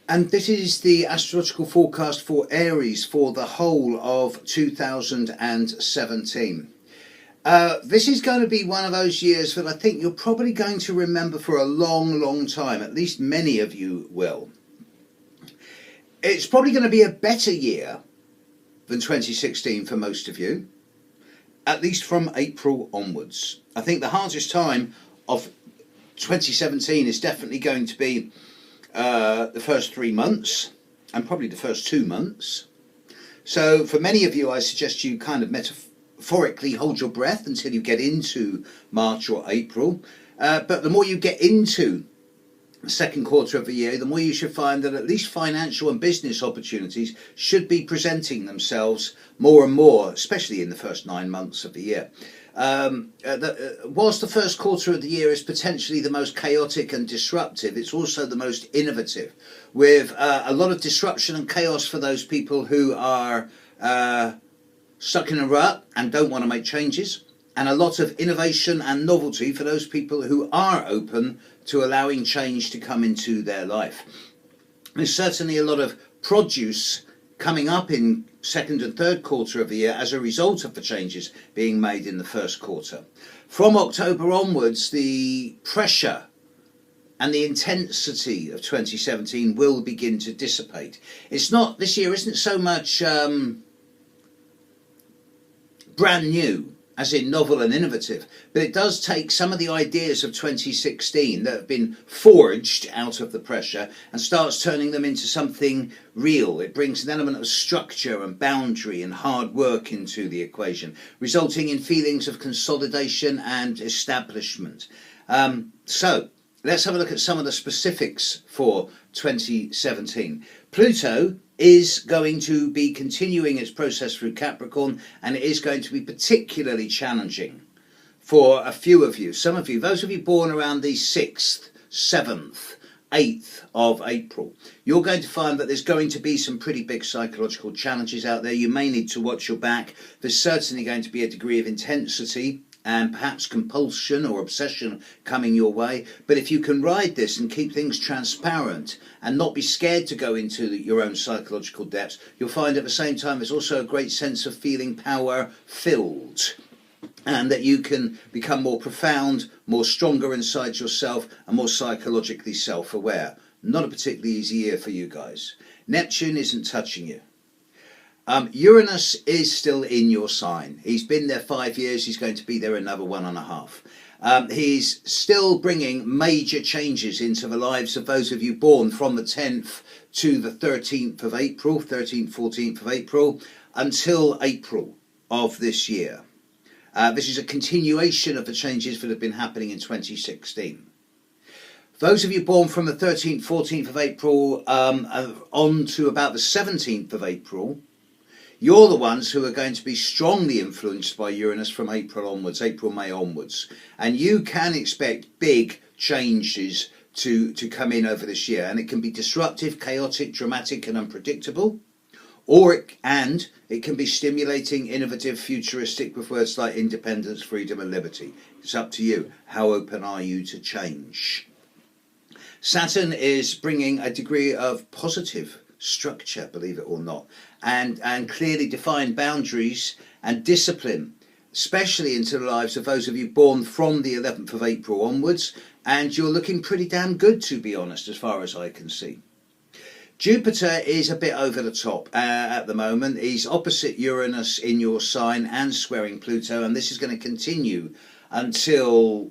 And this is the astrological forecast for Aries for the whole of 2017. This is going to be one of those years that I think you're probably going to remember for a long, long time. At least many of you will. It's probably going to be a better year than 2016 for most of you, at least from April onwards. I think the hardest time of 2017 is definitely going to be the first 3 months and probably the first 2 months. So for many of you, I suggest you kind of metaphorically hold your breath until you get into March or April. But the more you get into the second quarter of the year, the more you should find that at least financial and business opportunities should be presenting themselves more and more, especially in the first 9 months of the year. Whilst the first quarter of the year is potentially the most chaotic and disruptive, it's also the most innovative, with a lot of disruption and chaos for those people who are stuck in a rut and don't want to make changes, and a lot of innovation and novelty for those people who are open to allowing change to come into their life. There's certainly a lot of produce coming up in second and third quarter of the year as a result of the changes being made in the first quarter. From October onwards, the pressure and the intensity of 2017 will begin to dissipate. This year isn't so much brand new, as in novel and innovative, but it does take some of the ideas of 2016 that have been forged out of the pressure and starts turning them into something real. It brings an element of structure and boundary and hard work into the equation, resulting in feelings of consolidation and establishment. So let's have a look at some of the specifics for 2017. Pluto is going to be continuing its process through Capricorn, and it is going to be particularly challenging for a few of you. Some of you, those of you born around the 6th, 7th, 8th of April, you're going to find that there's going to be some pretty big psychological challenges out there. You may need to watch your back. There's certainly going to be a degree of intensity and perhaps compulsion or obsession coming your way. But if you can ride this and keep things transparent and not be scared to go into your own psychological depths, you'll find at the same time there's also a great sense of feeling power-filled, and that you can become more profound, more stronger inside yourself, and more psychologically self-aware. Not a particularly easy year for you guys. Neptune isn't touching you. Uranus is still in your sign. He's been there 5 years. He's going to be there another 1.5. He's still bringing major changes into the lives of those of you born from the 10th to the 13th of April, 13th, 14th of April, until April of this year. This is a continuation of the changes that have been happening in 2016. Those of you born from the 13th, 14th of April on to about the 17th of April, you're the ones who are going to be strongly influenced by Uranus from April onwards, April, May onwards. And you can expect big changes to come in over this year. And it can be disruptive, chaotic, dramatic and unpredictable. Or it can be stimulating, innovative, futuristic with words like independence, freedom and liberty. It's up to you. How open are you to change? Saturn is bringing a degree of positive structure, believe it or not, and clearly defined boundaries and discipline, especially into the lives of those of you born from the 11th of April onwards, and you're looking pretty damn good, to be honest, as far as I can see. Jupiter is a bit over the top at the moment. He's opposite Uranus in your sign and squaring Pluto, and this is going to continue until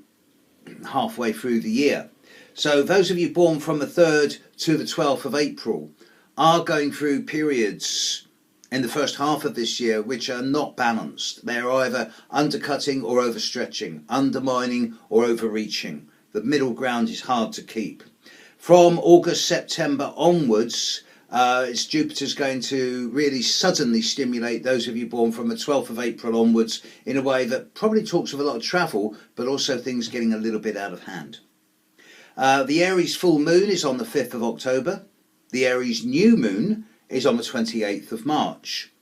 halfway through the year. So those of you born from the 3rd to the 12th of April are going through periods in the first half of this year which are not balanced. They're either undercutting or overstretching, undermining or overreaching. The middle ground is hard to keep. From August, September onwards, Jupiter's going to really suddenly stimulate those of you born from the 12th of April onwards in a way that probably talks of a lot of travel, but also things getting a little bit out of hand. The Aries full moon is on the 5th of October. The Aries new moon is on the 28th of March.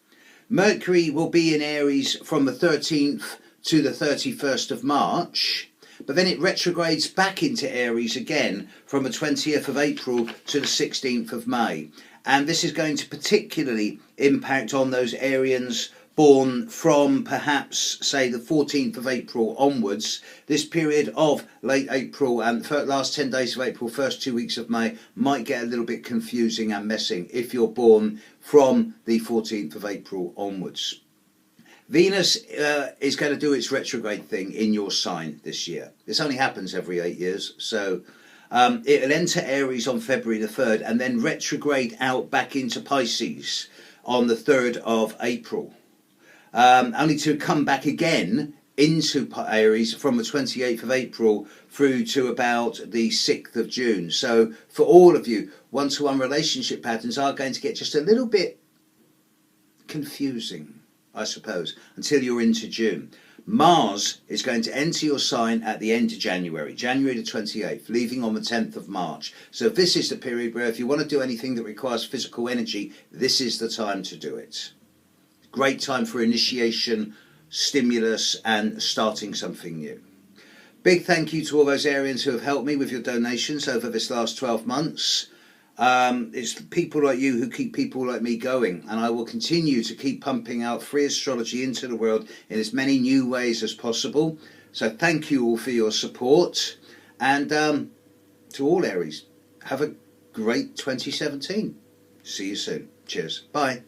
Mercury will be in Aries from the 13th to the 31st of March, But then it retrogrades back into Aries again from the 20th of April to the 16th of May. And this is going to particularly impact on those Arians born from perhaps, say, the 14th of April onwards. This period of late April and the last 10 days of April, first 2 weeks of May, might get a little bit confusing and messing if you're born from the 14th of April onwards. Venus is going to do its retrograde thing in your sign this year. This only happens every 8 years, so it'll enter Aries on February the 3rd and then retrograde out back into Pisces on the 3rd of April. Only to come back again into Aries from the 28th of April through to about the 6th of June. So for all of you, one-to-one relationship patterns are going to get just a little bit confusing, I suppose, until you're into June. Mars is going to enter your sign at the end of January the 28th, leaving on the 10th of March. So this is the period where if you want to do anything that requires physical energy, this is the time to do it. Great time for initiation, stimulus, and starting something new. Big thank you to all those Arians who have helped me with your donations over this last 12 months. It's people like you who keep people like me going, and I will continue to keep pumping out free astrology into the world in as many new ways as possible. So thank you all for your support, and to all Aries, have a great 2017. See you soon. Cheers. Bye.